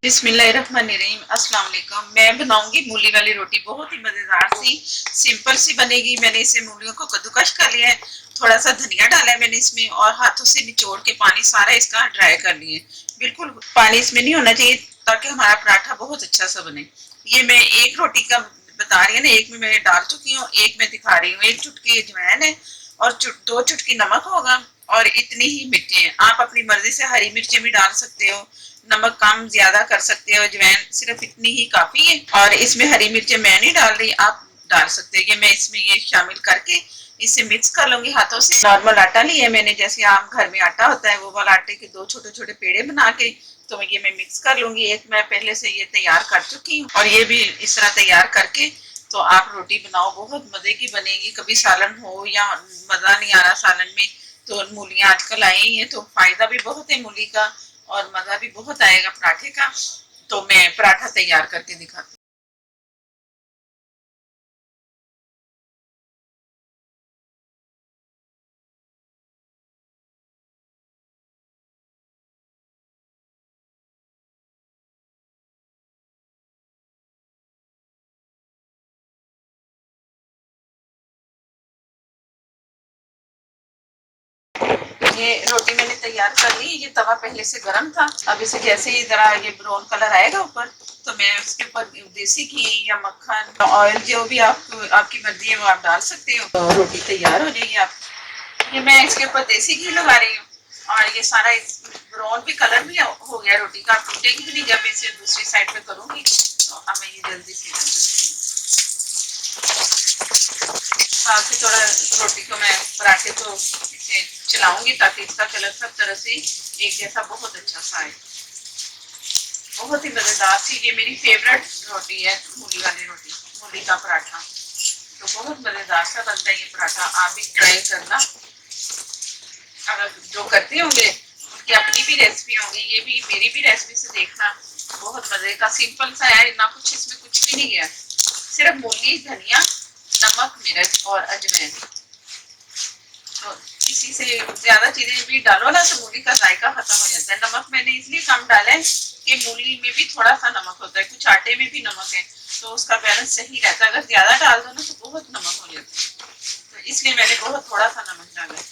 बिस्मिल्लाहिर्रहमानिर्रहीम। अस्सलाम वालेकुम। मैं बनाऊंगी मूली वाली रोटी, बहुत ही मजेदार सी सिंपल सी बनेगी। मैंने इसे मूलियों को कद्दूकश कर लिया है, थोड़ा सा धनिया डाला है मैंने इसमें, और हाथों से निचोड़ के पानी सारा इसका ड्राई कर लिए। बिल्कुल पानी इसमें नहीं होना चाहिए ताकि हमारा पराठा बहुत अच्छा सा बने। ये मैं एक रोटी का बता रही हूँ ना, एक में मैं डाल चुकी हूँ, एक में दिखा रही हूँ। 1 चुटकी अजवाइन है और 2 चुटकी नमक होगा, और इतनी ही मिर्चें हैं। आप अपनी मर्जी से हरी मिर्चें भी डाल सकते हो, नमक कम ज्यादा कर सकते हो। अजवाइन सिर्फ इतनी ही काफी है, और इसमें हरी मिर्चें मैं नहीं डाल रही, आप डाल सकते हो। ये मैं इसमें ये शामिल करके इसे मिक्स कर लूंगी हाथों से। नॉर्मल आटा लिया है मैंने, जैसे आम घर में आटा होता है वो वाला आटे के 2 छोटे छोटे पेड़े बना के, तो ये मैं मिक्स कर लूंगी। एक मैं पहले से ये तैयार कर चुकी हूँ, और ये भी इस तरह तैयार करके तो आप रोटी बनाओ, बहुत मजे की बनेगी। कभी सालन हो या मजा नहीं आ रहा सालन में, तो मूलियां आजकल आई हैं तो फायदा भी बहुत है मूली का, और मजा भी बहुत आएगा पराठे का। तो मैं पराठा तैयार करके दिखाती हूँ। ये रोटी मैंने तैयार कर ली। ये तवा पहले से गर्म था, अब इसे जैसे ही जरा ये ब्राउन कलर आएगा ऊपर, तो मैं उसके ऊपर देसी घी या मक्खन ऑयल जो भी आप आपकी मर्जी है वो आप डाल सकते हो, तो रोटी तैयार हो जाएगी। आप ये मैं इसके ऊपर देसी घी लगा रही हूँ, और ये सारा ब्राउन भी कलर भी हो गया रोटी का। टूटेगी भी नहीं जब मैं इसे दूसरी साइड पे करूंगी। तो अब मैं ये जल्दी से बाकी थोड़ा रोटी को मैं पराठे को इसे चलाऊंगी ताकि इसका कलर सब तरह से एक जैसा बहुत अच्छा सा आए। बहुत ही मजेदार सी ये मेरी फेवरेट रोटी है, मूली वाली रोटी, मूली का पराठा। तो बहुत मजेदार सा बनता है ये पराठा, आप भी ट्राई करना। अगर जो करते होंगे उनकी अपनी भी रेसिपी होंगी, ये भी मेरी भी रेसिपी से देखना। बहुत मजे का सिंपल सा है ना, कुछ इसमें कुछ भी नहीं गया, सिर्फ मूली, धनिया, नमक, मिर्च और अजवाइन। तो इसी से ज्यादा चीजें भी डालो ना तो मूली का जायका खत्म हो जाता है। नमक मैंने इसलिए कम डाला है कि मूली में भी थोड़ा सा नमक होता है, कुछ आटे में भी नमक है, तो उसका बैलेंस सही रहता है। अगर ज्यादा डाल दो ना तो बहुत नमक हो जाता है, तो इसलिए मैंने बहुत थोड़ा सा नमक डाला है।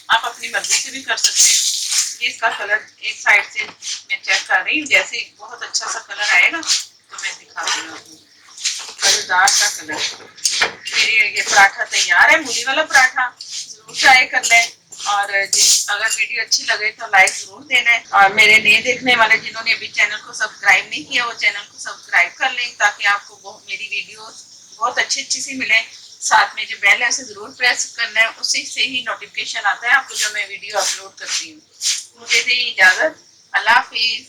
आप अपनी मर्जी से भी कर सकते हैं। ये इसका कलर एक साइड से मैं चेक कर रही हूँ, जैसे बहुत अच्छा सा कलर आएगा तो मैं दिखा रही हूँ आपको। मजेदार सा कलर। मेरी ये पराठा तैयार है, मूली वाला पराठा। जरूर ट्राई कर लें, और अगर वीडियो अच्छी लगे तो लाइक जरूर देना है। और मेरे नए देखने वाले जिन्होंने अभी चैनल को सब्सक्राइब नहीं किया, वो चैनल को सब्सक्राइब कर लें ताकि आपको मेरी वीडियो बहुत अच्छी अच्छी सी मिले। साथ में जो बेल है उसे जरूर प्रेस करना है, उसी से ही नोटिफिकेशन आता है आपको जो मैं वीडियो अपलोड करती हूँ। मुझे दे इजाजत। अल्लाह हाफिज।